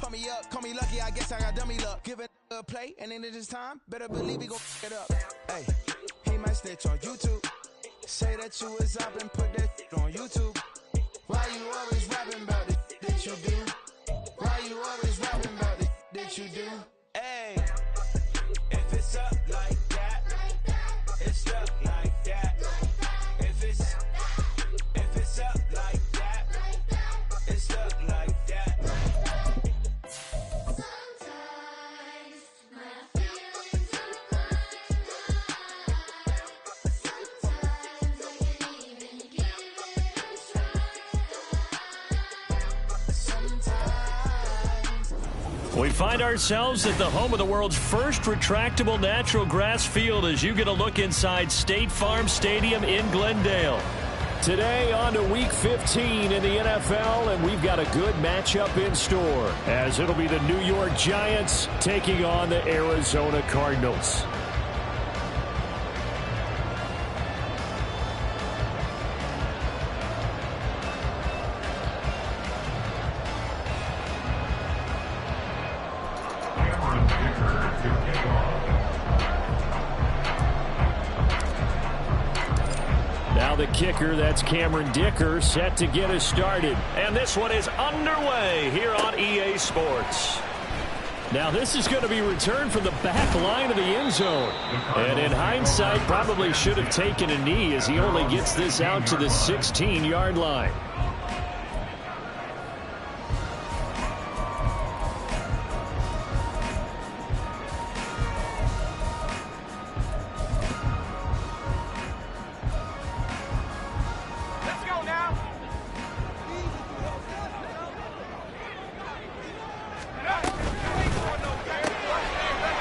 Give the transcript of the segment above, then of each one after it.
call me up, call me lucky, I guess I got dummy luck. Give it a play, and then it is time. Better believe he gon' it up. Hey, he might snitch on YouTube. Say that you was up and put that on YouTube. Why you always rapping about it that you do? Why you always rapping about it that you do? Hey, if it's up like that, it's up like that. If it's up like that, it's up like that. Sometimes my feelings are blind. Sometimes I can't even give it a try. Sometimes. We find ourselves at the home of the world's first retractable natural grass field as you get a look inside State Farm Stadium in Glendale. Today on to Week 15 in the NFL, and we've got a good matchup in store as it'll be the New York Giants taking on the Arizona Cardinals. Now the kicker, that's Cameron Dicker, set to get us started. And this one is underway here on EA Sports. Now this is going to be returned from the back line of the end zone. And in hindsight, probably should have taken a knee as he only gets this out to the 16-yard line.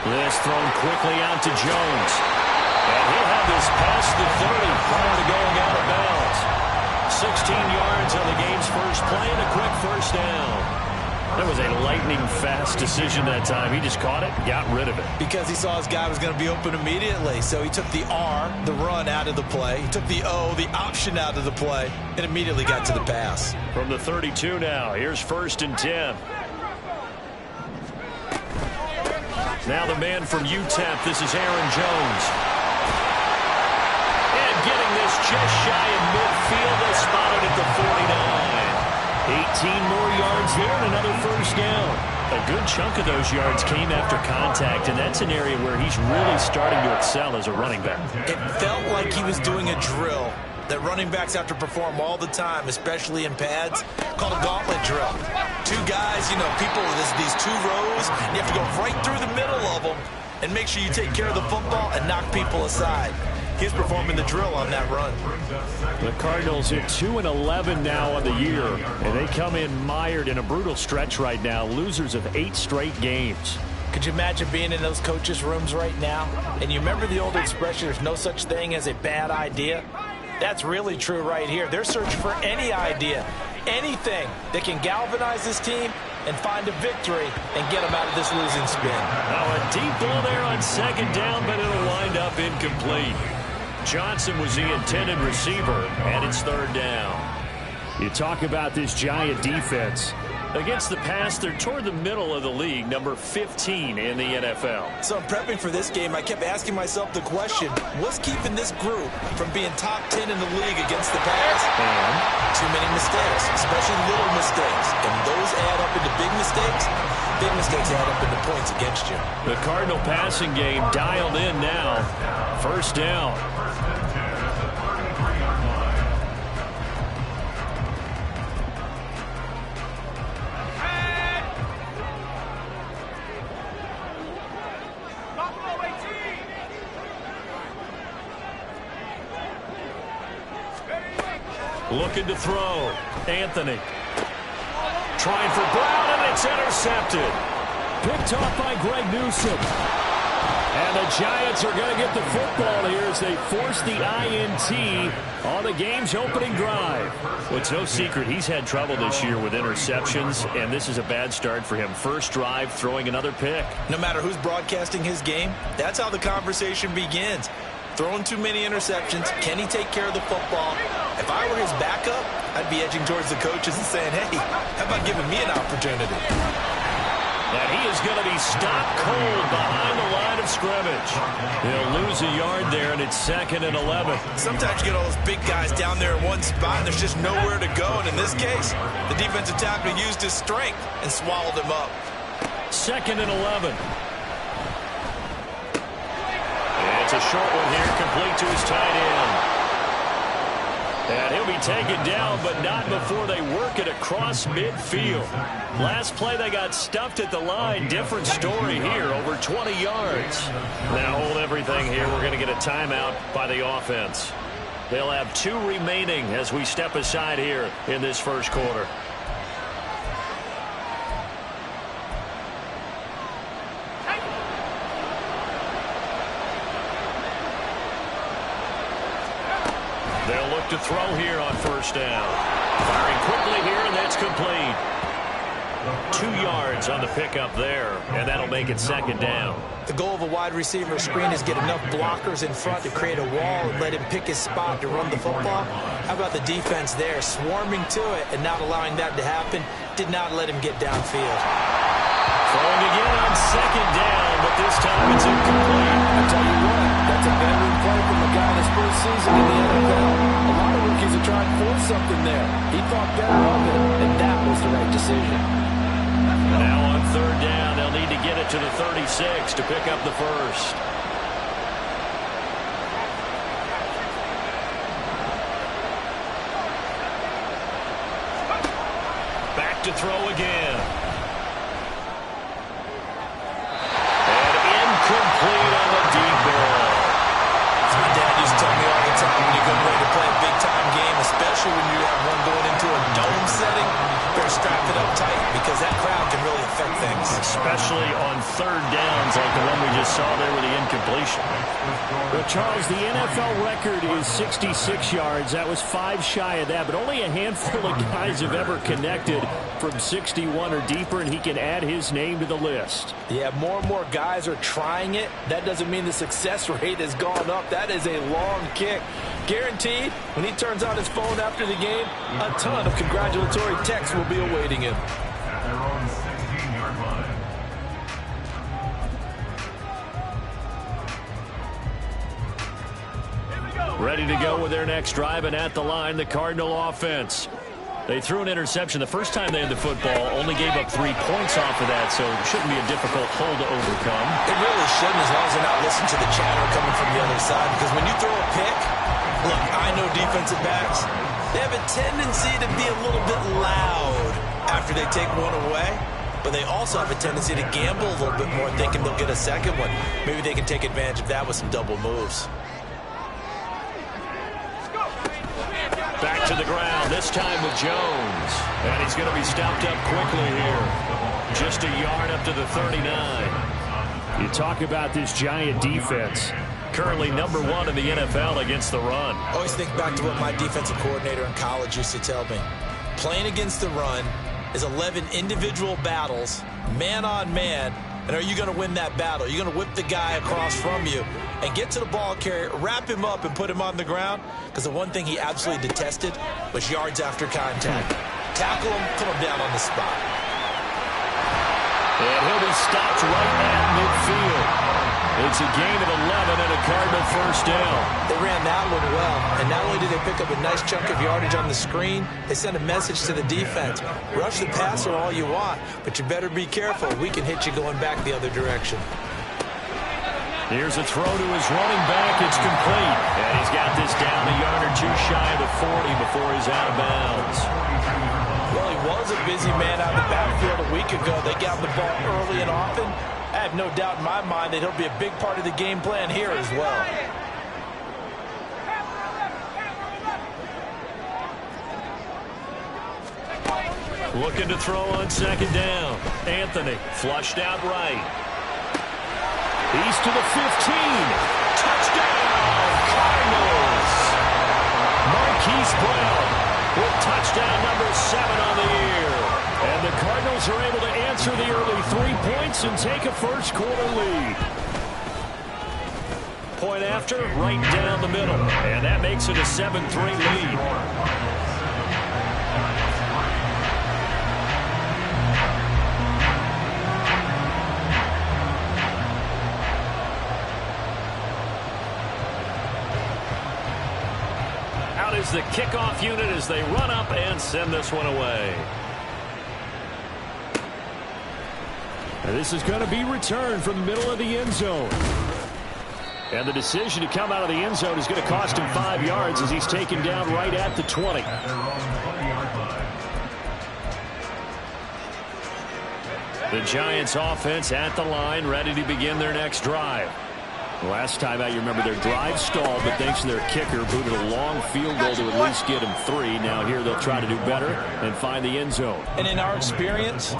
This thrown quickly out to Jones. And he'll have this past the 30 prior to going out of bounds. 16 yards on the game's first play and a quick first down. That was a lightning-fast decision that time. He just caught it and got rid of it. Because he saw his guy was going to be open immediately. So he took the R, the run, out of the play. He took the O, the option, out of the play, and immediately got to the pass. From the 32 now, here's 1st and 10. Now the man from UTEP, this is Aaron Jones. And getting this just shy of midfield, they spotted at the 49. 18 more yards there and another first down. A good chunk of those yards came after contact, and that's an area where he's really starting to excel as a running back. It felt like he was doing a drill that running backs have to perform all the time, especially in pads, called a gauntlet drill. Two guys, people, these two rows, and you have to go right through the middle of them and make sure you take care of the football and knock people aside. He's performing the drill on that run. The Cardinals at 2-11 now on the year, and they come in mired in a brutal stretch right now, losers of 8 straight games. Could you imagine being in those coaches' rooms right now? And you remember the old expression, there's no such thing as a bad idea? That's really true right here. They're searching for any idea, anything that can galvanize this team and find a victory and get them out of this losing spin. Now a deep ball there on 2nd down, but it'll wind up incomplete. Johnson was the intended receiver, and it's 3rd down. You talk about this Giant defense. Against the pass, they're toward the middle of the league, number 15 in the NFL. So prepping for this game, I kept asking myself the question, what's keeping this group from being top 10 in the league against the pass? And too many mistakes, especially little mistakes. And those add up into big mistakes. Big mistakes add up into points against you. the Cardinal passing game dialed in now. 1st down. Looking to throw. Anthony. Trying for Brown, and it's intercepted. Picked off by Greg Newsome. And the Giants are going to get the football here as they force the INT on the game's opening drive. Well, it's no secret he's had trouble this year with interceptions, and this is a bad start for him. First drive, throwing another pick. No matter who's broadcasting his game, that's how the conversation begins. Throwing too many interceptions. Can he take care of the football? If I were his backup, I'd be edging towards the coaches and saying, hey, how about giving me an opportunity? is going to be stopped cold behind the line of scrimmage. He'll lose a yard there, and it's 2nd and 11. Sometimes you get all those big guys down there in one spot, and there's just nowhere to go. And in this case, the defensive tackle used his strength and swallowed him up. 2nd and 11. It's a short one here, complete to his tight end. And he'll be taken down, but not before they work it across midfield. Last play, they got stuffed at the line. Different story here, over 20 yards. Now hold everything here. We're going to get a timeout by the offense. They'll have 2 remaining as we step aside here in this first quarter. They'll look to throw here on first down. Firing quickly here, and that's complete. 2 yards on the pickup there, and that'll make it 2nd down. The goal of a wide receiver screen is get enough blockers in front to create a wall and let him pick his spot to run the football. How about the defense there, swarming to it and not allowing that to happen? Did not let him get downfield. Throwing again on 2nd down, but this time it's incomplete. I tell you what, that's a veteran play from a guy in his first season in the NFL. A lot of rookies are trying to force something there. He thought better of it, and that was the right decision. Now on 3rd down, they'll need to get it to the 36 to pick up the first. Back to throw again. Complete on the deep ball. As my dad used to tell me all the time, when you go ready to play a big-time game, especially when you have one going into a dome setting, better strap it up tight because that crowd can really affect things. Especially on 3rd downs like the one we just saw there with the incompletion. Well, Charles, the NFL record is 66 yards. That was 5 shy of that, but only a handful of guys have ever connected from 61 or deeper, and he can add his name to the list. Yeah, more and more guys are trying it. That doesn't mean the success rate has gone up. That is a long kick. Guaranteed, when he turns on his phone after the game, a ton of congratulatory texts will be awaiting him. Ready to go with their next drive, and at the line, the Cardinal offense. They threw an interception the first time they had the football, only gave up 3 points off of that, so it shouldn't be a difficult hole to overcome. It really shouldn't, as long as they're not listening to the chatter coming from the other side, because when you throw a pick, look, I know defensive backs, they have a tendency to be a little bit loud after they take one away, but they also have a tendency to gamble a little bit more, thinking they'll get a second one. Maybe they can take advantage of that with some double moves. Back to the ground, this time with Jones. And he's going to be stopped up quickly here. Just a yard up to the 39. You talk about this Giant defense. Currently #1 in the NFL against the run. Always think back to what my defensive coordinator in college used to tell me. Playing against the run is 11 individual battles, man on man. And are you going to win that battle? Are you going to whip the guy across from you and get to the ball carrier, wrap him up, and put him on the ground? Because the one thing he absolutely detested was yards after contact. Tackle him, put him down on the spot. And he'll be stopped right at midfield. It's a gain of 11 and a Cardinal first down. They ran that one well, and not only did they pick up a nice chunk of yardage on the screen, they sent a message to the defense. Rush the passer all you want, but you better be careful. We can hit you going back the other direction. Here's a throw to his running back. It's complete. And he's got this down a yard or two shy of the 40 before he's out of bounds. Well, he was a busy man out of the backfield a week ago. They got the ball early and often. I have no doubt in my mind that he'll be a big part of the game plan here as well. Looking to throw on second down. Anthony flushed out right. He's to the 15. Touchdown, Cardinals. Marquise Brown with touchdown number 7 on the year. And the Cardinals are able to answer the early 3 points and take a first quarter lead. Point after, right down the middle. And that makes it a 7-3 lead. is the kickoff unit as they run up and send this one away. And this is going to be returned from the middle of the end zone. And the decision to come out of the end zone is going to cost him 5 yards as he's taken down right at the 20. The Giants offense at the line, ready to begin their next drive. Last time out, you remember their drive stalled, but thanks to their kicker, booted a long field goal to at least get him 3. Now here they'll try to do better and find the end zone. And in our experience,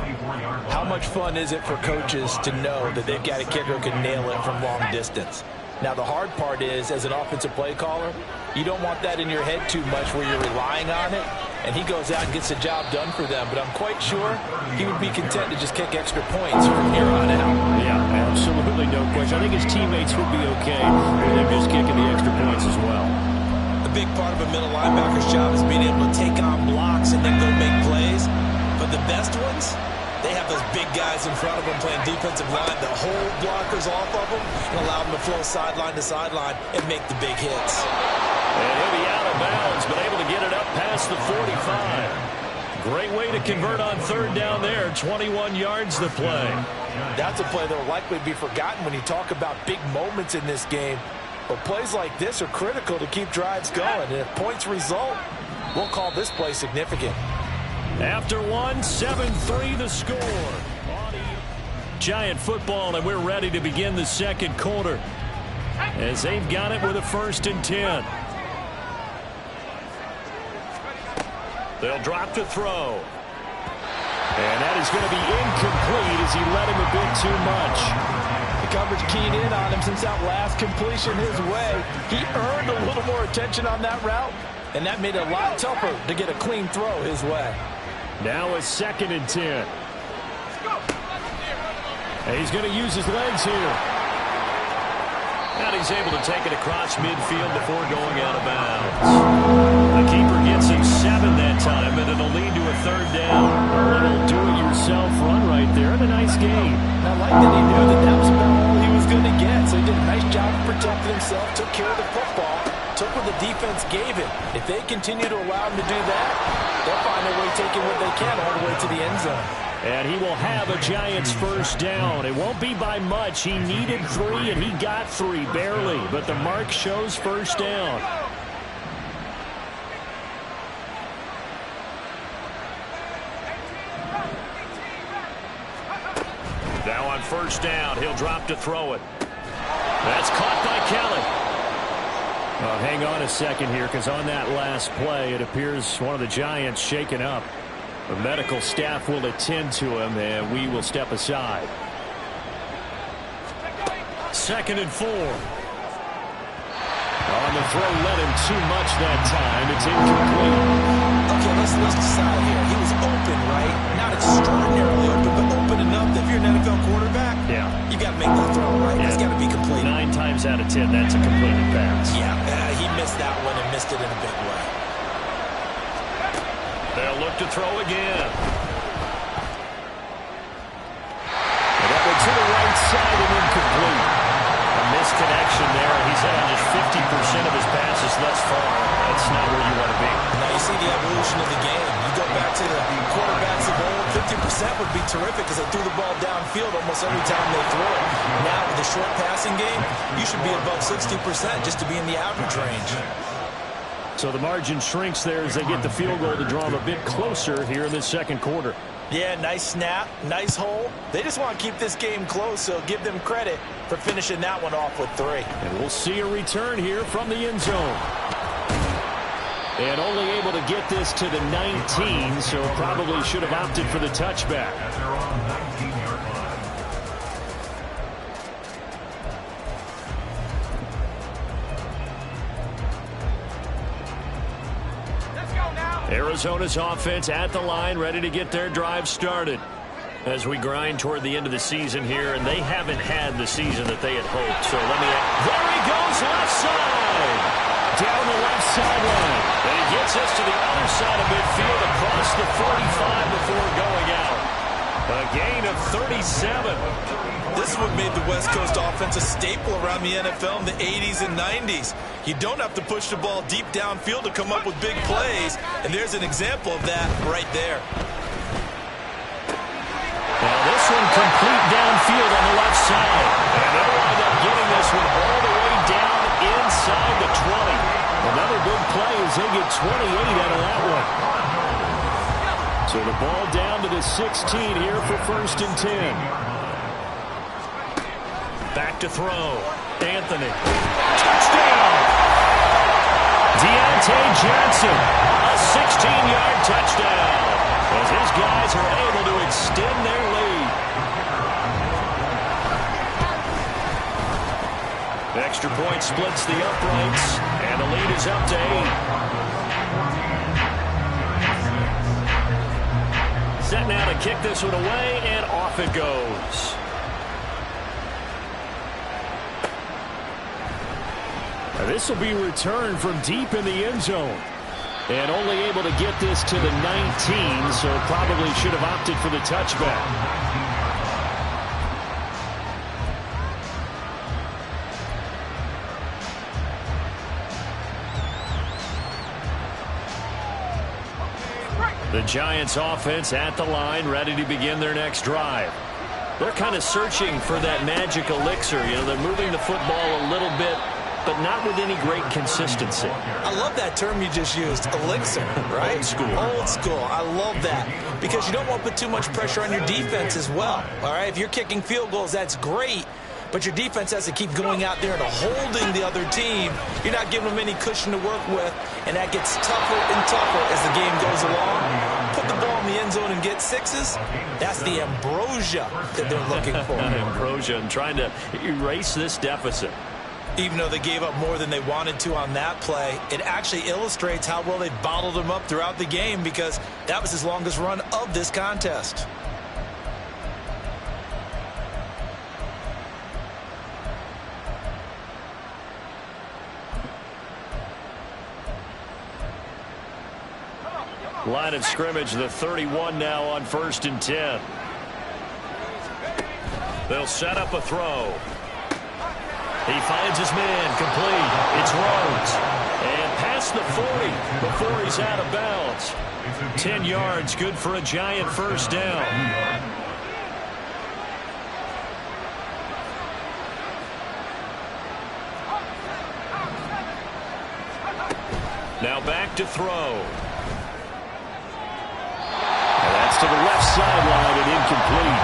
how much fun is it for coaches to know that they've got a kicker who can nail it from long distance? Now, the hard part is, as an offensive play caller, you don't want that in your head too much where you're relying on it, and he goes out and gets the job done for them. But I'm quite sure he would be content to just kick extra points from here on out. Yeah, absolutely no question. I think his teammates would be okay with him just kicking the extra points as well. A big part of a middle linebacker's job is being able to take on blocks and then go make plays. But the best ones, they have those big guys in front of them playing defensive line that hold blockers off of them and allow them to flow sideline to sideline and make the big hits. And he'll be out of bounds, but able to get it up past the 45. Great way to convert on third down there. 21 yards to play. That's a play that will likely be forgotten when you talk about big moments in this game. But plays like this are critical to keep drives going. And if points result, we'll call this play significant. After 7-3 the score. Giant football, and we're ready to begin the second quarter as they've got it with a 1st and 10. They'll drop to throw. And that is going to be incomplete as he let him a bit too much. The coverage keyed in on him since that last completion his way. He earned a little more attention on that route, and that made it a lot tougher to get a clean throw his way. Now a 2nd and 10. And he's going to use his legs here. And he's able to take it across midfield before going out of bounds. The keeper gets him 7 that time, and it'll lead to a 3rd down. A little do-it-yourself run right there, and a nice game. I like that he knew that that was about all he was going to get, so he did a nice job of protecting himself, took care of the football, took what the defense gave him. If they continue to allow him to do that, they'll find a way taking what they can all the way to the end zone. And he will have a Giants 1st down. It won't be by much. He needed 3, and he got 3, barely. But the mark shows 1st down. Now on 1st down, he'll drop to throw it. That's caught by Kelly. Hang on a second here, because on that last play, it appears one of the Giants shaken up. The medical staff will attend to him, and we will step aside. 2nd and 4. On the throw, let him too much that time. It's incomplete. Okay, let's decide here. He was open, right? Not extraordinarily open, but open enough that if you're an NFL quarterback, you got to make that throw, right? It's got to be complete. 9 times out of 10, that's a completed pass. Yeah, he missed that one and missed it in a big way. They'll look to throw again. And that one to the right side and incomplete. A missed connection there. He's had on just 50% of his passes thus far. That's not where you want to be. Now you see the evolution of the game. You go back to the quarterbacks of old, 50% would be terrific because they threw the ball downfield almost every time they threw it. Now with the short passing game, you should be above 60% just to be in the average range. So the margin shrinks there as they get the field goal to draw them a bit closer here in this second quarter. Yeah, nice snap, nice hole. They just want to keep this game close, so give them credit for finishing that one off with 3. And we'll see a return here from the end zone. And only able to get this to the 19, so probably should have opted for the touchback. Arizona's offense at the line, ready to get their drive started. As we grind toward the end of the season here, and they haven't had the season that they had hoped. So let me... There he goes, left side! Down the left sideline. And he gets us to the other side of midfield across the 45 before going out. A gain of 37. This is what made the West Coast offense a staple around the NFL in the 80s and 90s. You don't have to push the ball deep downfield to come up with big plays, and there's an example of that right there. Now this one complete downfield on the left side. And they'll wind up getting this one all the way down inside the 20. Another big play as they get 28 out of that one. So the ball down to the 16 here for 1st and 10. Back to throw. Anthony. Touchdown! Deontay Johnson. A 16-yard touchdown. As his guys are able to extend their lead. Extra point splits the uprights, and the lead is up to 8. Set now to kick this one away, and off it goes. This will be returned from deep in the end zone. And only able to get this to the 19, so probably should have opted for the touchback. The Giants offense at the line, ready to begin their next drive. They're kind of searching for that magic elixir. You know, they're moving the football a little bit, but not with any great consistency. I love that term you just used, elixir, right? Old school. Old school. I love that because you don't want to put too much pressure on your defense as well, all right? If you're kicking field goals, that's great, but your defense has to keep going out there and holding the other team. You're not giving them any cushion to work with, and that gets tougher and tougher as the game goes along. Put the ball in the end zone and get sixes. That's the ambrosia that they're looking for. Ambrosia and trying to erase this deficit. Even though they gave up more than they wanted to on that play, it actually illustrates how well they bottled them up throughout the game because that was his longest run of this contest. Line of scrimmage, the 31 now on 1st and 10. They'll set up a throw. He finds his man, complete. It's Rhodes. And past the 40 before he's out of bounds. 10 yards, good for a Giant first down. Now back to throw. And that's to the left sideline and incomplete.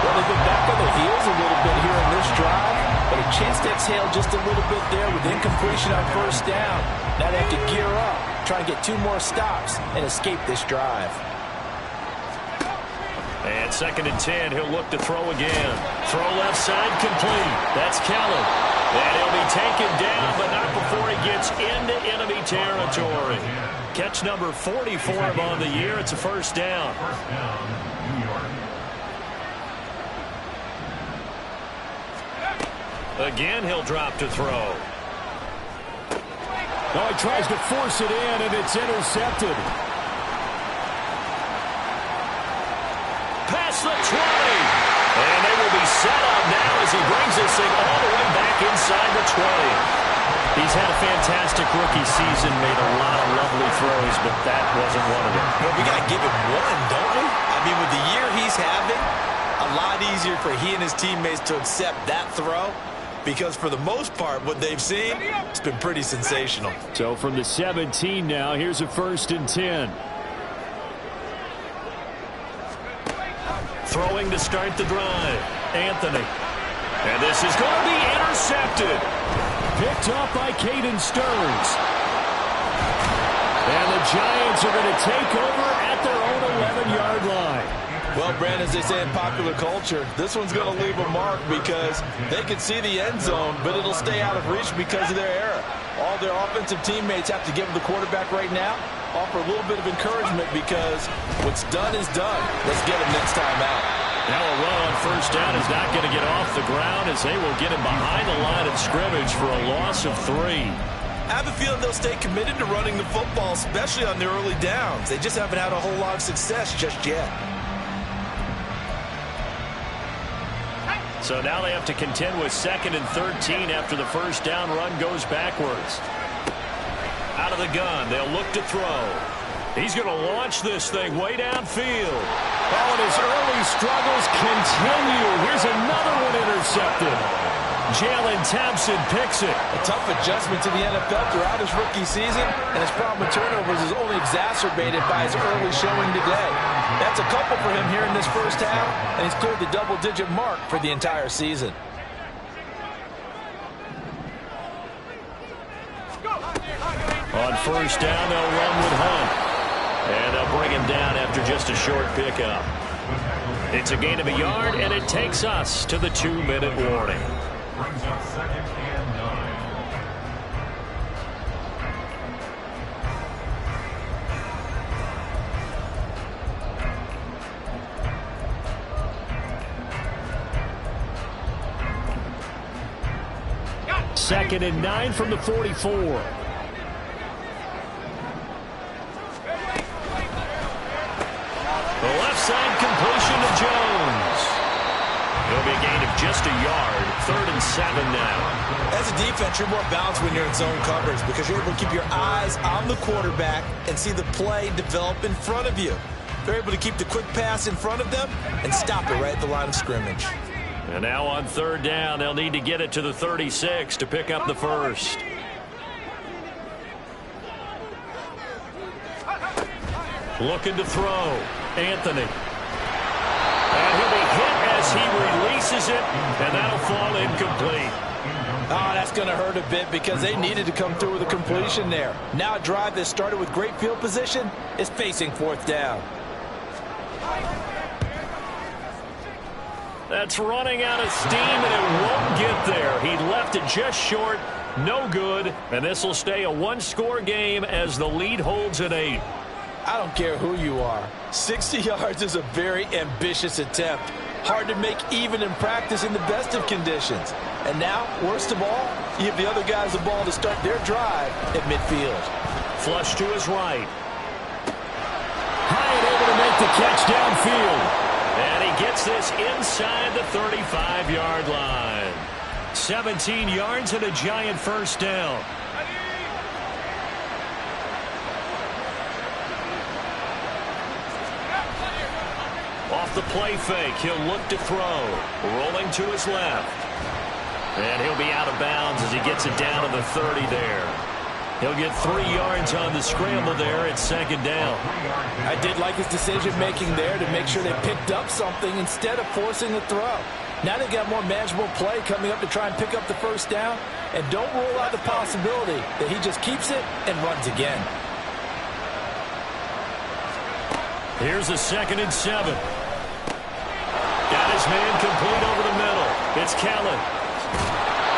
Well, they've been back on their heels a little bit here in this drive. But a chance to exhale just a little bit there with incompletion on first down. Now they have to gear up, try and get 2 more stops, and escape this drive. And 2nd and 10, he'll look to throw again. Throw left side, complete. That's Kellen. And he'll be taken down, but not before he gets into enemy territory. Catch number 40 for him on the year. It's a first down. Again, he'll drop to throw. Oh, he tries to force it in, and it's intercepted. Past the 20. And they will be set up now as he brings this thing all the way back inside the 20. He's had a fantastic rookie season, made a lot of lovely throws, but that wasn't one of them. Well, we got to give him one, don't we? I mean, with the year he's having, a lot easier for he and his teammates to accept that throw. Because for the most part, what they've seen, it's been pretty sensational. So from the 17 now, here's a 1st and 10. Throwing to start the drive. Anthony. And this is going to be intercepted. Picked up by Caden Stearns. And the Giants are going to take over at their own 11-yard line. Well, Brandon, as they say in popular culture, this one's going to leave a mark because they can see the end zone, but it'll stay out of reach because of their error. All their offensive teammates have to give the quarterback right now, offer a little bit of encouragement because what's done is done. Let's get him next time out. Now a run on first down is not going to get off the ground as they will get him behind the line of scrimmage for a loss of 3. I have a feeling they'll stay committed to running the football, especially on their early downs. They just haven't had a whole lot of success just yet. So now they have to contend with 2nd and 13 after the first down run goes backwards. Out of the gun, they'll look to throw. He's going to launch this thing way downfield. Oh, and his early struggles continue. Here's another one intercepted. Jalen Thompson picks it. A tough adjustment to the NFL throughout his rookie season, and his problem with turnovers is only exacerbated by his early showing today. That's a couple for him here in this first half, and he's cleared the double-digit mark for the entire season. On first down, they'll run with Hunt. And they'll bring him down after just a short pickup. It's a gain of a yard, and it takes us to the 2-minute warning. Brings up 2nd and 9. Second and 9 from the 44. The left side completion to Jones. It'll be a gain of just a yard. 3rd and 7 now. As a defense, you're more balanced when you're in zone coverage because you're able to keep your eyes on the quarterback and see the play develop in front of you. They're able to keep the quick pass in front of them and stop it right at the line of scrimmage. And now on 3rd down, they'll need to get it to the 36 to pick up the first. Looking to throw. Anthony. And he'll be hit as he releases it, and that'll fall incomplete. Oh, that's going to hurt a bit because they needed to come through with a completion there. Now a drive that started with great field position is facing 4th down. That's running out of steam, and it won't get there. He left it just short. No good. And this will stay a one-score game as the lead holds at 8. I don't care who you are. 60 yards is a very ambitious attempt. Hard to make even in practice in the best of conditions. And now, worst of all, you have the other guys the ball to start their drive at midfield. Flush to his right. Hyatt able to make the catch downfield. And he gets this inside the 35-yard line. 17 yards and a giant first down. Off the play fake, he'll look to throw. Rolling to his left. And he'll be out of bounds as he gets it down to the 30 there. He'll get 3 yards on the scramble there at 2nd down. I did like his decision-making there to make sure they picked up something instead of forcing the throw. Now they've got more manageable play coming up to try and pick up the first down. And don't rule out the possibility that he just keeps it and runs again. Here's a 2nd and 7. Got his man complete over the middle. It's Kellen.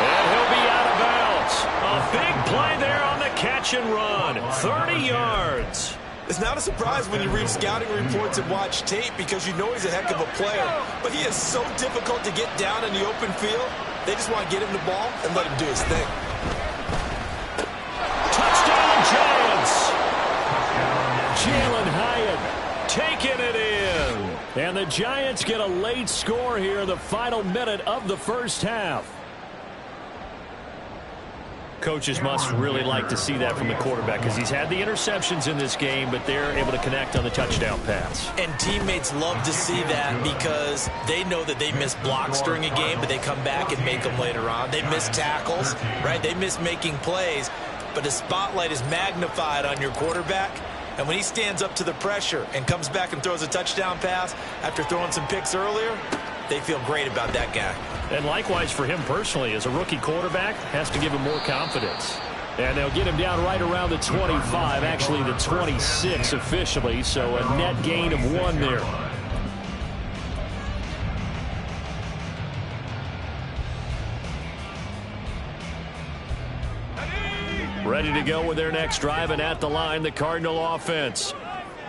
And he'll be out of bounds. A big play there on the catch and run. 30 yards. It's not a surprise when you read scouting reports and watch tape because you know he's a heck of a player. But he is so difficult to get down in the open field. They just want to get him the ball and let him do his thing. Touchdown, Giants. Jalen Hyatt taking it in. And the Giants get a late score here in the final minute of the first half. Coaches must really like to see that from the quarterback because he's had the interceptions in this game, but they're able to connect on the touchdown pass. And teammates love to see that because they know that they miss blocks during a game, but they come back and make them later on. They miss tackles, right? They miss making plays, but the spotlight is magnified on your quarterback. And when he stands up to the pressure and comes back and throws a touchdown pass after throwing some picks earlier, they feel great about that guy. And likewise for him personally, as a rookie quarterback, has to give him more confidence. And they'll get him down right around the 25, actually the 26 officially, so a net gain of 1 there. Ready to go with their next drive, and at the line, the Cardinal offense.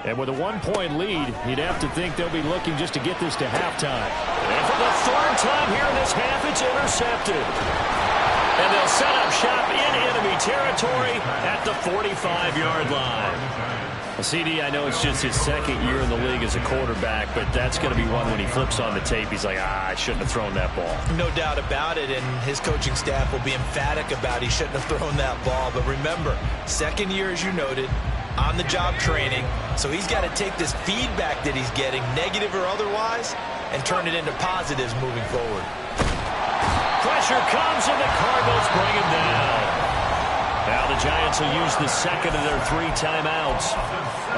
And with a 1-point lead, you'd have to think they'll be looking just to get this to halftime. And for the 3rd time here in this half, it's intercepted. And they'll set up shop in enemy territory at the 45-yard line. Well, CD, I know it's just his second year in the league as a quarterback, but that's going to be one when he flips on the tape, he's like, I shouldn't have thrown that ball. No doubt about it, and his coaching staff will be emphatic about he shouldn't have thrown that ball. But remember, second year, as you noted, on-the-job training, so he's got to take this feedback that he's getting, negative or otherwise, and turn it into positives moving forward. Pressure comes, and the Cardinals bring him down. Now the Giants will use the second of their 3 timeouts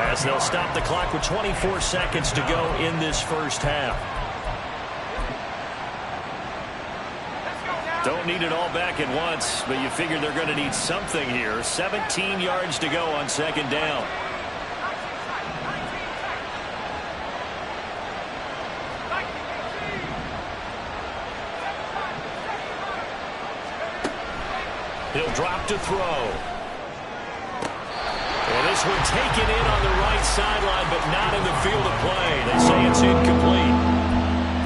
as they'll stop the clock with 24 seconds to go in this first half. Don't need it all back at once, but you figure they're going to need something here. 17 yards to go on second down. He'll drop to throw. And this one taken in on the right sideline, but not in the field of play. They say it's incomplete.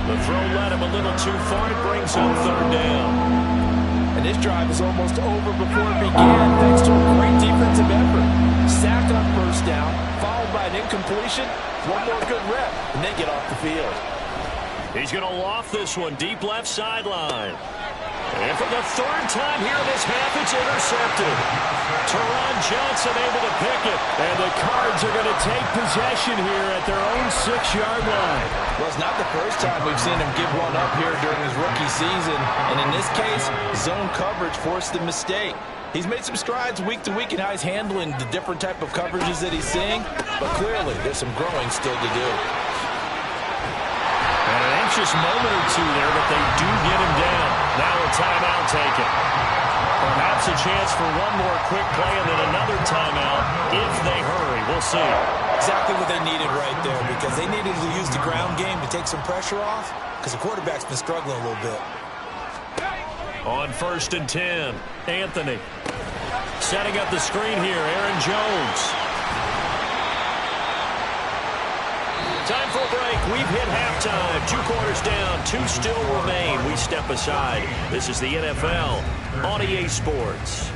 The throw led him a little too far. It brings up third down. And this drive is almost over before it began, thanks to a great defensive effort. Sack on first down, followed by an incompletion. One more good rep, and then get off the field. He's going to loft this one deep left sideline. And for the third time here in this half, it's intercepted. Teron Johnson able to pick it. And the Cards are going to take possession here at their own 6-yard line. Well, it's not the first time we've seen him give one up here during his rookie season. And in this case, zone coverage forced the mistake. He's made some strides week to week in how he's handling the different type of coverages that he's seeing. But clearly, there's some growing still to do. And an anxious moment or two there, but they do get him down. Now a timeout taken. Perhaps a chance for one more quick play and then another timeout if they hurry. We'll see. Exactly what they needed right there, because they needed to use the ground game to take some pressure off, because the quarterback's been struggling a little bit. On 1st and 10, Anthony. Setting up the screen here, Aaron Jones. Time for a break. We've hit halftime. 2 quarters down. 2 still remain. We step aside. This is the NFL on EA Sports.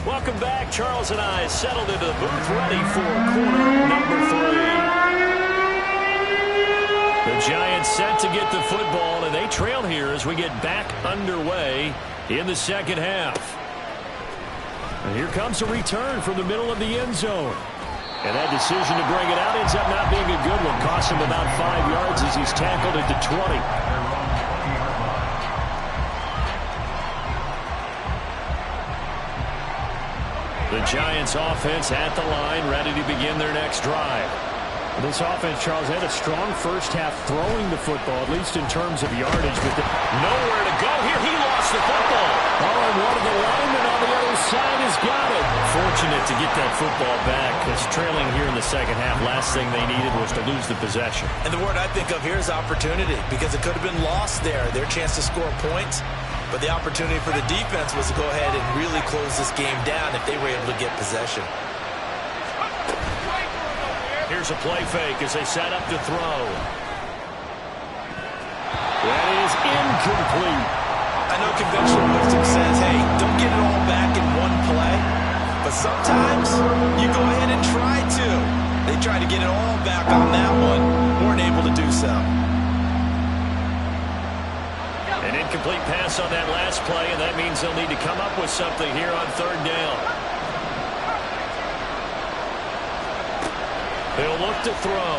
Welcome back. Charles and I settled into the booth, ready for quarter number 3. The Giants set to get the football, and they trail here as we get back underway in the second half. And here comes a return from the middle of the end zone. And that decision to bring it out ends up not being a good one. Cost him about 5 yards as he's tackled at the 20. The Giants offense at the line, ready to begin their next drive. This offense, Charles, had a strong first half throwing the football, at least in terms of yardage. But nowhere to go here. He lost the football. Oh, and one of the linemen on the other side has got it. Fortunate to get that football back, because trailing here in the second half, last thing they needed was to lose the possession. And the word I think of here is opportunity, because it could have been lost there, their chance to score points. But the opportunity for the defense was to go ahead and really close this game down if they were able to get possession. Here's a play fake as they set up to throw. That is incomplete. I know conventional wisdom says, hey, don't get it all back in one play. But sometimes you go ahead and try to. They tried to get it all back on that one. Weren't able to do so. An incomplete pass on that last play, and that means they'll need to come up with something here on third down. He'll look to throw.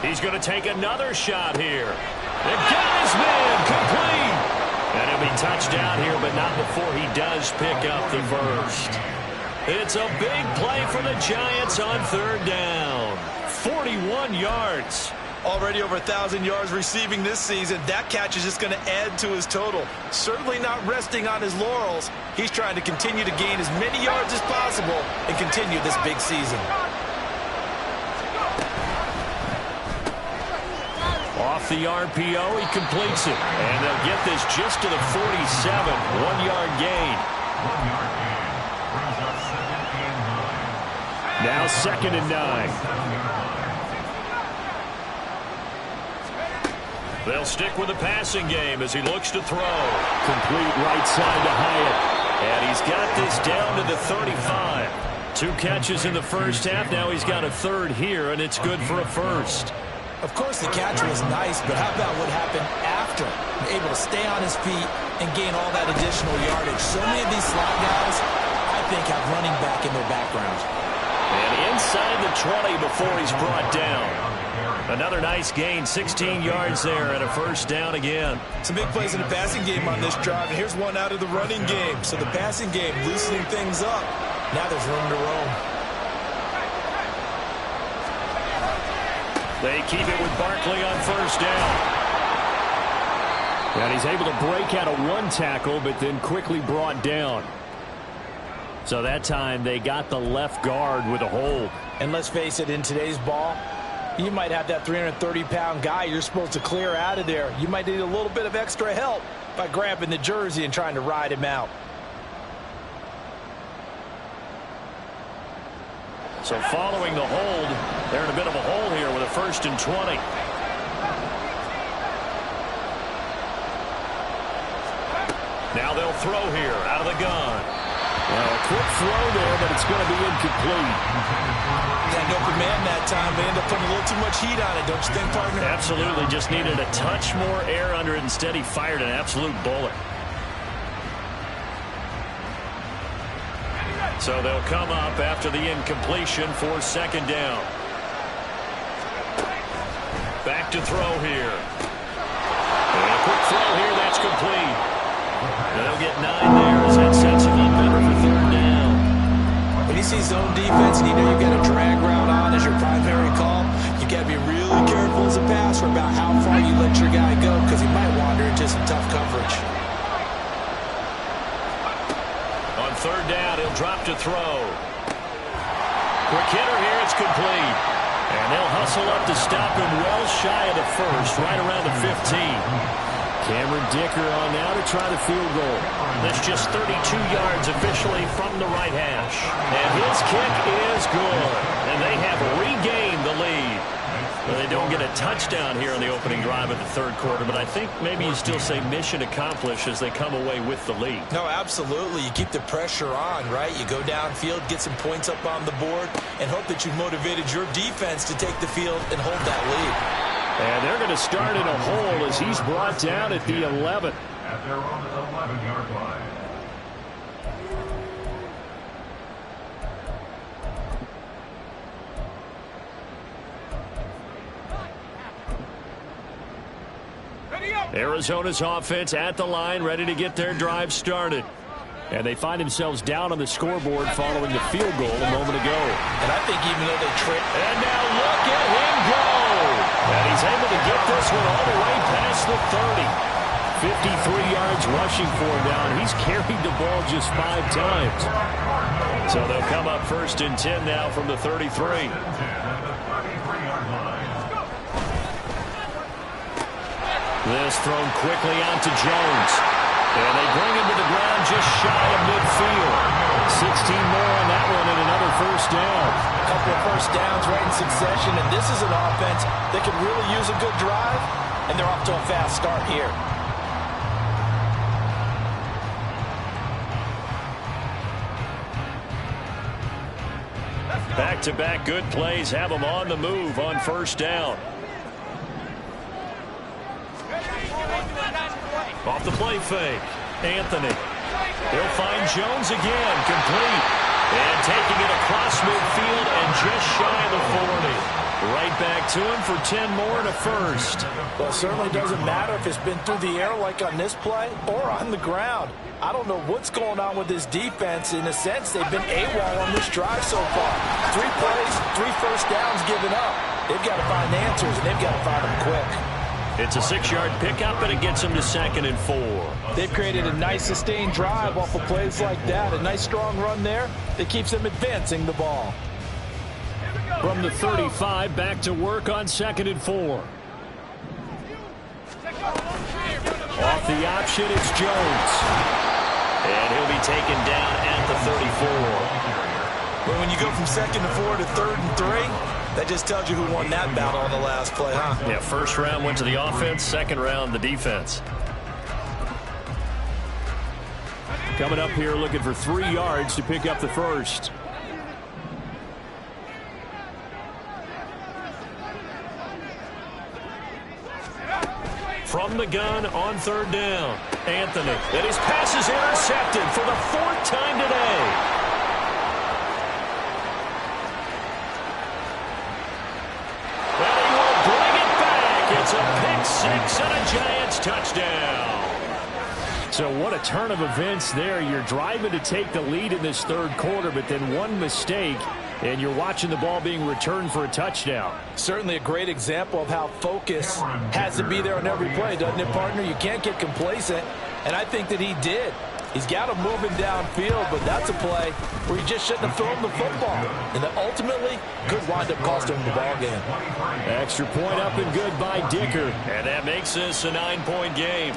He's going to take another shot here. They've got his man complete. And he'll be touchdown here, but not before he does pick up the first. It's a big play for the Giants on third down. 41 yards. Already over 1,000 yards receiving this season. That catch is just going to add to his total. Certainly not resting on his laurels. He's trying to continue to gain as many yards as possible and continue this big season. Off the RPO, he completes it. And they'll get this just to the 47. 1-yard gain. 1 yard gain. Brings up 2nd and 9. Now 2nd and 9. They'll stick with the passing game as he looks to throw. Complete right side to Hyatt. And he's got this down to the 35. 2 catches in the first half. Now he's got a third here, and it's good for a first. Of course, the catch was nice, but how about what happened after? Able to stay on his feet and gain all that additional yardage. So many of these slot guys, I think, have running back in their background. And inside the 20 before he's brought down. Another nice gain, 16 yards there and a first down again. Some big plays in the passing game on this drive, and here's one out of the running game. So the passing game loosening things up. Now there's room to roam. They keep it with Barkley on first down. And he's able to break out of 1 tackle, but then quickly brought down. So that time they got the left guard with a hold. And let's face it, in today's ball, you might have that 330-pound guy you're supposed to clear out of there. You might need a little bit of extra help by grabbing the jersey and trying to ride him out. So following the hold, they're in a bit of a hole here with a 1st and 20. Now they'll throw here out of the gun. Well, a quick throw there, but it's going to be incomplete. Got an open man that time. They end up putting a little too much heat on it, don't you think, partner? Absolutely. Just needed a touch more air under it. Instead, he fired an absolute bullet. So they'll come up after the incompletion for 2nd down. Back to throw here. And a quick throw here. That's complete. They'll get 9 there as that sets him up better for 3rd down. When you see zone defense and you know you've got a drag route on as your primary call, you got to be really careful as a passer about how far you let your guy go because he might wander into some tough coverage. On 3rd down, he'll drop to throw. Quick hitter here. It's complete. And they'll hustle up to stop him well shy of the 1st, right around the 15. Cameron Dicker on now to try the field goal. That's just 32 yards officially from the right hash. And his kick is good. And they have regained the lead. Well, they don't get a touchdown here on the opening drive of the 3rd quarter, but I think maybe you still say mission accomplished as they come away with the lead. No, absolutely. You keep the pressure on, right? You go downfield, get some points up on the board, and hope that you've motivated your defense to take the field and hold that lead. And they're going to start in a hole as he's brought down at the 11. At their own 11-yard line. Arizona's offense at the line, ready to get their drive started. And they find themselves down on the scoreboard following the field goal a moment ago. And I think even though they tripped. And now look at him go. And he's able to get this one all the way past the 30. 53 yards rushing for him now, and he's carried the ball just 5 times. So they'll come up 1st and 10 now from the 33. This thrown quickly out to Jones. And they bring him to the ground just shy of midfield. 16 more on that one and another 1st down. A couple of 1st downs right in succession, and this is an offense that could really use a good drive, and they're off to a fast start here. Back-to-back good plays have them on the move on 1st down. Off the play fake, Anthony. They'll find Jones again, complete. And taking it across midfield and just shy of the 40. Right back to him for 10 more and a 1st. Well, it certainly doesn't matter if it's been through the air like on this play or on the ground. I don't know what's going on with this defense. In a sense, they've been AWOL on this drive so far. 3 plays, 3 1st downs given up. They've got to find answers, and they've got to find them quick. It's a 6-yard pickup, and it gets them to 2nd and 4. They've created a nice sustained drive off of plays like that. A nice strong run there that keeps them advancing the ball. From the 35, back to work on 2nd and 4. Off the option, it's Jones. And he'll be taken down at the 34. But when you go from 2nd to 4 to 3rd and 3, that just tells you who won that battle on the last play, huh? Yeah, first round went to the offense, second round the defense. Coming up here looking for 3 yards to pick up the first. From the gun on 3rd down, Anthony. And his pass is intercepted for the 4th time today. And he will bring it back. It's a pick 6 and a Giants touchdown. So what a turn of events there. You're driving to take the lead in this 3rd quarter, but then one mistake, and you're watching the ball being returned for a touchdown. Certainly a great example of how focus has to be there on every play, doesn't it, partner? You can't get complacent, and I think that he did. He's got him moving downfield, but that's a play where he just shouldn't have thrown the football. And that ultimately could wind up costing him the ball game. Extra point up and good by Dicker. And that makes this a 9-point game.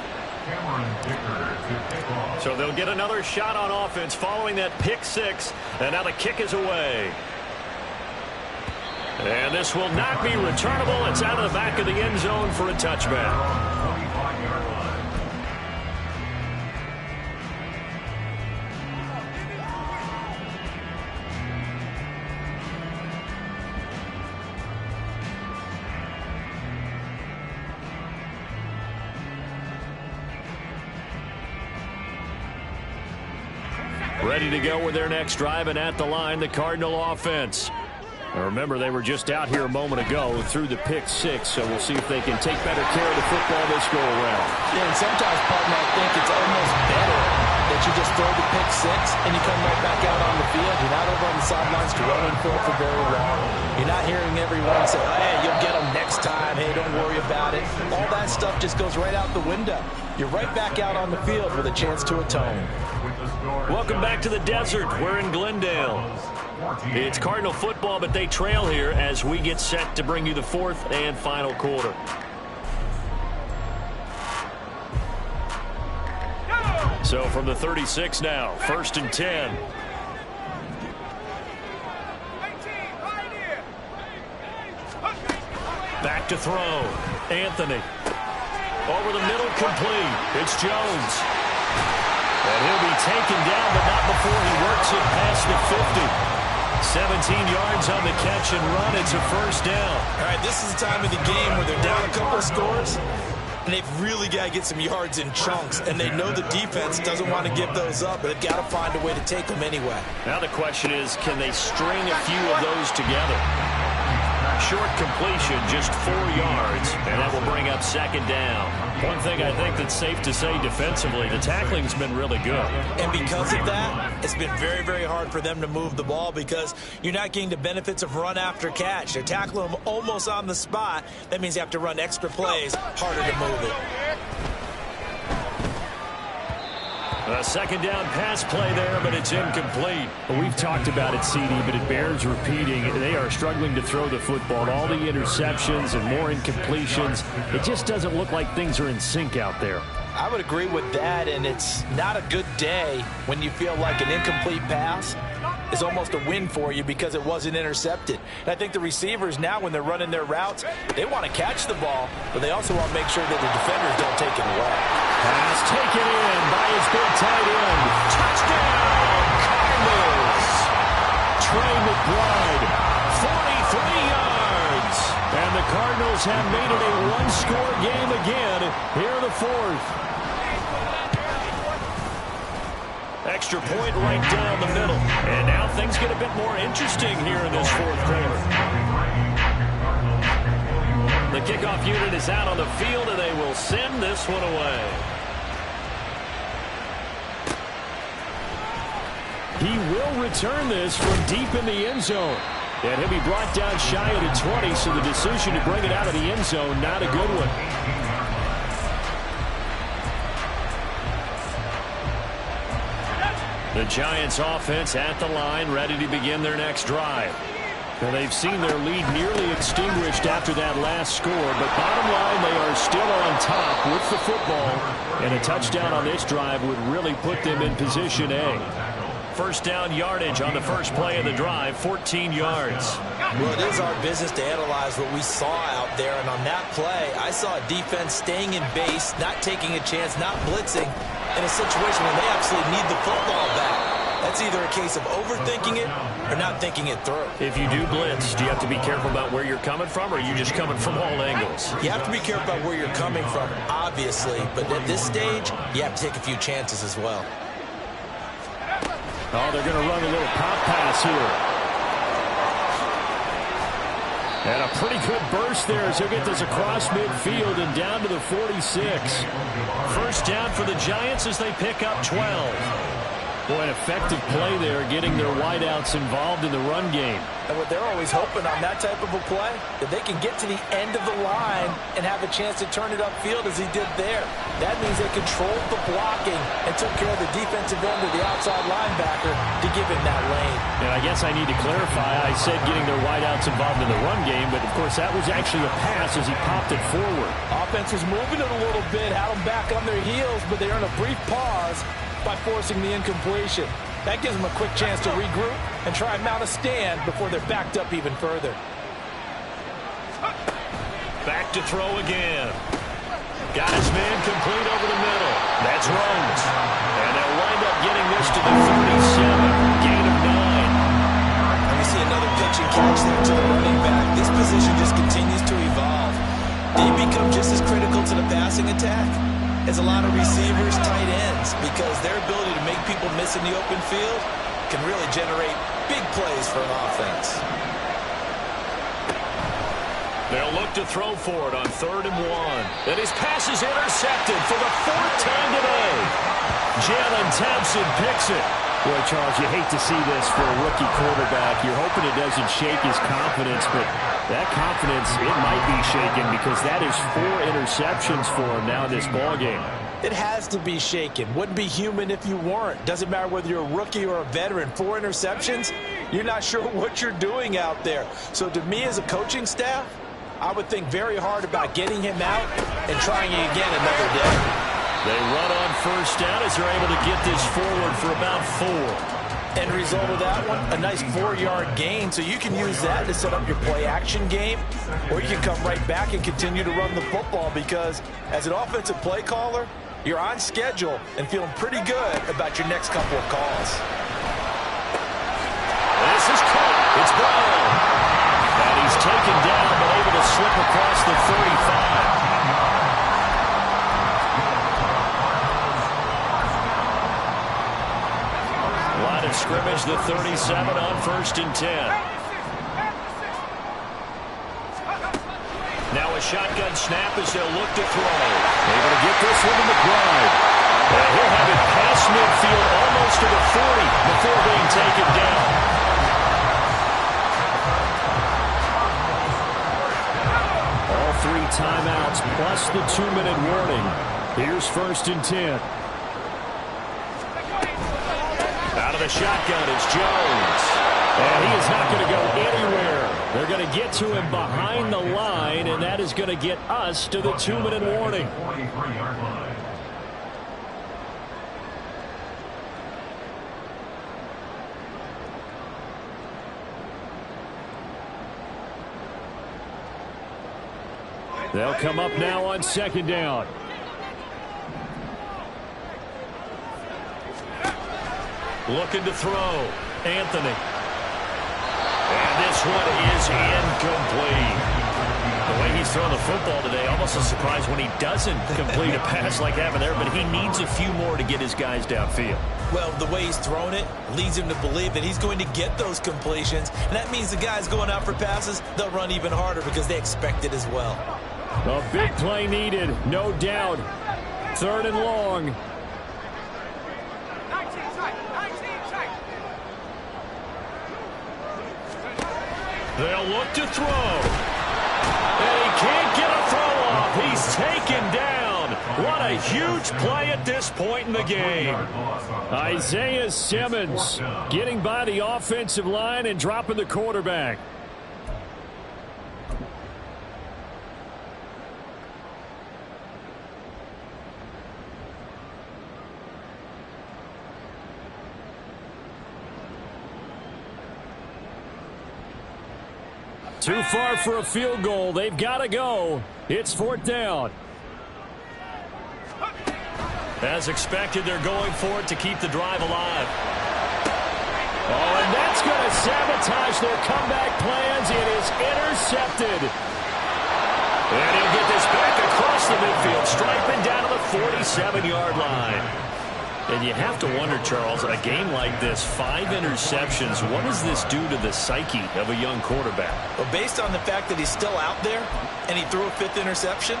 So they'll get another shot on offense following that pick 6. And now the kick is away. And this will not be returnable. It's out of the back of the end zone for a touchback. Ready to go with their next drive, and at the line, the Cardinal offense. Now remember, they were just out here a moment ago through the pick 6, so we'll see if they can take better care of the football this go around. Yeah, and sometimes, partner, I think it's almost better that you just throw the pick 6 and you come right back out on the field. You're not over on the sidelines dwelling for very long. You're not hearing everyone say, hey, you'll get them next time. Hey, don't worry about it. All that stuff just goes right out the window. You're right back out on the field with a chance to atone. Welcome back to the desert. We're in Glendale. It's Cardinal football, but they trail here as we get set to bring you the 4th and final quarter. So from the 36 now, 1st and 10. Back to throw. Anthony. Over the middle, complete. It's Jones. And he'll be taken down, but not before he works it past the 50. 17 yards on the catch and run. It's a 1st down. All right, this is the time of the game where they're down a couple of scores, and they've really got to get some yards in chunks, and they know the defense doesn't want to give those up, but they've got to find a way to take them anyway. Now the question is, can they string a few of those together? Short completion, just 4 yards, and that will bring up 2nd down. One thing I think that's safe to say defensively, the tackling's been really good. And because of that, it's been very, very hard for them to move the ball because you're not getting the benefits of run after catch. They're tackling them almost on the spot. That means you have to run extra plays, harder to move it. A 2nd down pass play there, but it's incomplete. Well, we've talked about it, CD, but it bears repeating. They are struggling to throw the football. All the interceptions and more incompletions. It just doesn't look like things are in sync out there. I would agree with that, and it's not a good day when you feel like an incomplete pass is almost a win for you because it wasn't intercepted. And I think the receivers now, when they're running their routes, they want to catch the ball, but they also want to make sure that the defenders don't take it away. Pass taken in by his big tight end. Touchdown, Cardinals! Trey McBride, 43 yards. And the Cardinals have made it a one-score game again here in the 4th. Extra point right down the middle. And now things get a bit more interesting here in this 4th quarter. The kickoff unit is out on the field, and they will send this one away. He will return this from deep in the end zone. And he'll be brought down shy of the 20, so the decision to bring it out of the end zone, not a good one. The Giants offense at the line, ready to begin their next drive. Now, they've seen their lead nearly extinguished after that last score, but bottom line, they are still on top with the football, and a touchdown on this drive would really put them in position A. First down yardage on the first play of the drive, 14 yards. Well, it is our business to analyze what we saw out there, and on that play, I saw a defense staying in base, not taking a chance, not blitzing, in a situation where they absolutely need the football back. That's either a case of overthinking it or not thinking it through. If you do blitz, do you have to be careful about where you're coming from, or are you just coming from all angles? You have to be careful about where you're coming from, obviously, but at this stage, you have to take a few chances as well. Oh, they're going to run a little pop pass here. And a pretty good burst there as he'll get this across midfield and down to the 46. First down for the Giants as they pick up 12. Boy, an effective play there, getting their wideouts involved in the run game. And what they're always hoping on that type of a play, that they can get to the end of the line and have a chance to turn it upfield as he did there. That means they controlled the blocking and took care of the defensive end of the outside linebacker to give him that lane. And I guess I need to clarify, I said getting their wideouts involved in the run game, but of course that was actually a pass as he popped it forward. Offense was moving it a little bit, had them back on their heels, but they earned a brief pause by forcing the incompletion. That gives them a quick chance to regroup and try and mount a stand before they're backed up even further. Back to throw again. Got his man complete over the middle. That's Rhodes. And they'll wind up getting this to the 37. Gain of 9. And we see another pitch and catch there to the running back. This position just continues to evolve. They become just as critical to the passing attack as a lot of receivers, tight ends, because their ability to make people miss in the open field can really generate big plays for an offense. They'll look to throw for it on 3rd and 1. And his pass is intercepted for the 4th time today. Jalen Thompson picks it. Boy, Charles, you hate to see this for a rookie quarterback. You're hoping it doesn't shake his confidence, but that confidence, it might be shaken because that is 4 interceptions for him now in this ballgame. It has to be shaken. Wouldn't be human if you weren't. Doesn't matter whether you're a rookie or a veteran. 4 interceptions, you're not sure what you're doing out there. So to me as a coaching staff, I would think very hard about getting him out and trying it again another day. They run on first down as they're able to get this forward for about 4. End result of that one, a nice 4-yard gain. So you can use that to set up your play-action game, or you can come right back and continue to run the football because as an offensive play caller, you're on schedule and feeling pretty good about your next couple of calls. This is caught. It's Brown. And he's taken down but able to slip across the 35. Line of scrimmage, the 37 on 1st and 10. Now a shotgun snap as they'll look to throw. Able to get this one to McBride. And he'll have it past midfield almost to the 40 before being taken down. All 3 timeouts plus the 2-minute warning. Here's 1st and 10. Out of the shotgun, it's Jones. And he is not going to go anywhere. They're going to get to him behind the line, and that is going to get us to the 2-minute warning. 43-yard line. They'll come up now on 2nd down. Looking to throw. Anthony. And this one is incomplete. The way he's thrown the football today, almost a surprise when he doesn't complete a pass like having there, but he needs a few more to get his guys downfield. Well, the way he's thrown it leads him to believe that he's going to get those completions, and that means the guys going out for passes, they'll run even harder because they expect it as well. A big play needed, no doubt. 3rd and long. They'll look to throw. And he can't get a throw off. He's taken down. What a huge play at this point in the game. Isaiah Simmons getting by the offensive line and dropping the quarterback. Too far for a field goal. They've got to go. It's 4th down. As expected, they're going for it to keep the drive alive. Oh, and that's going to sabotage their comeback plans. It is intercepted. And he'll get this back across the midfield, striping down to the 47-yard line. And you have to wonder, Charles, a game like this, 5 interceptions, what does this do to the psyche of a young quarterback? Well, based on the fact that he's still out there and he threw a 5th interception,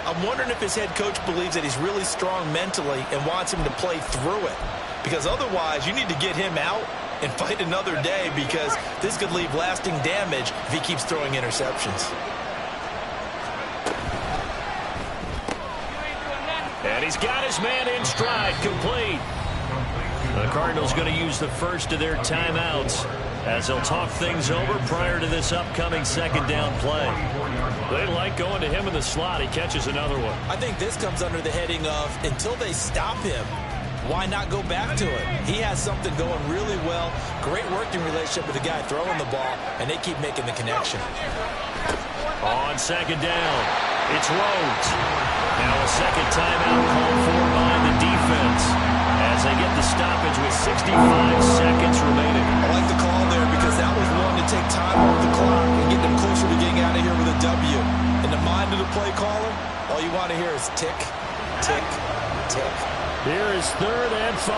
I'm wondering if his head coach believes that he's really strong mentally and wants him to play through it. Because otherwise, you need to get him out and fight another day, because this could leave lasting damage if he keeps throwing interceptions. And he's got his man in stride, complete. The Cardinals going to use the first of their timeouts as they'll talk things over prior to this upcoming 2nd down play. They like going to him in the slot. He catches another one. I think this comes under the heading of, until they stop him, why not go back to it? He has something going really well, great working relationship with the guy throwing the ball, and they keep making the connection. On 2nd down, it's Rhodes. Now a 2nd timeout called for by the defense as they get the stoppage with 65 seconds remaining. I like the call there because that was one to take time off the clock and get them closer to getting out of here with a W. In the mind of the play caller, all you want to hear is tick, tick, tick. Here is 3rd and 5.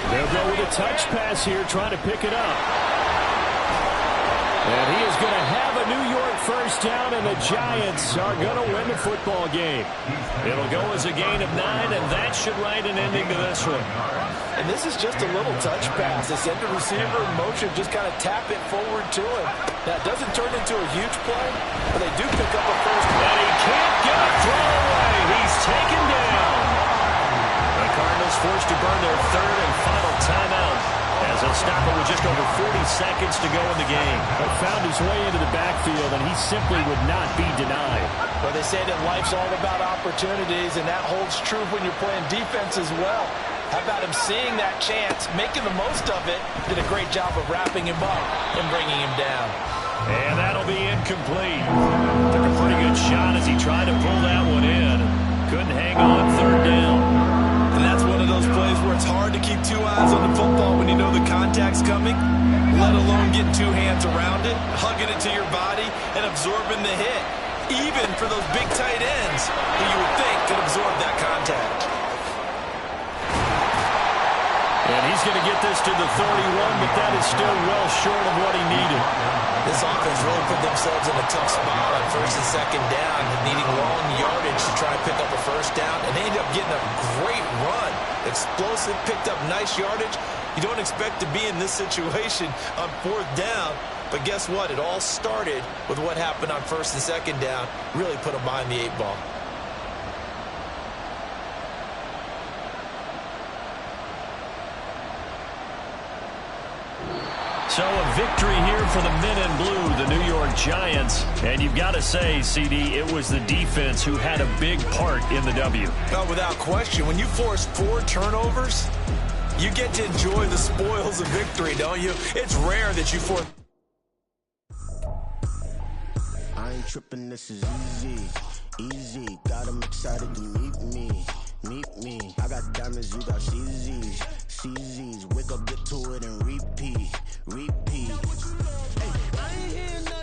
They'll go with a touch pass here, trying to pick it up. And he is going to have a New York first down, and the Giants are going to win the football game. It'll go as a gain of 9, and that should write an ending to this one. And this is just a little touch pass. They send the receiver in motion, just kind of tap it forward to him. Now, it doesn't turn into a huge play, but they do pick up a first down. And he can't get a throw away. He's taken down. The Cardinals forced to burn their 3rd and final timeout as they'll stop it with just over 40 seconds to go in the game. He found his way into the backfield, and he simply would not be denied. Well, they say that life's all about opportunities, and that holds true when you're playing defense as well. How about him seeing that chance, making the most of it, did a great job of wrapping him up and bringing him down. And that'll be incomplete. Took a pretty good shot as he tried to pull that one in. Couldn't hang on 3rd down. And that's one of those plays where it's hard to keep 2 eyes on the football when you know the contact's coming, let alone getting 2 hands around it, hugging it to your body, and absorbing the hit, even for those big tight ends who you would think could absorb that contact. And he's going to get this to the 31, but that is still well short of what he needed. This offense really put themselves in a tough spot on 1st and 2nd down, needing long yardage to try and pick up a first down, and they ended up getting a great run. Explosive, picked up nice yardage. You don't expect to be in this situation on 4th down, but guess what? It all started with what happened on 1st and 2nd down. Really put them behind the 8 ball. So a victory here for the men in blue, the New York Giants. And you've got to say, CD, it was the defense who had a big part in the W. No, without question. When you force 4 turnovers, you get to enjoy the spoils of victory, don't you? It's rare that you force. I ain't tripping, this is easy, easy. Got them excited to meet me. I got diamonds, you got CZs. Wake up, get to it, and repeat.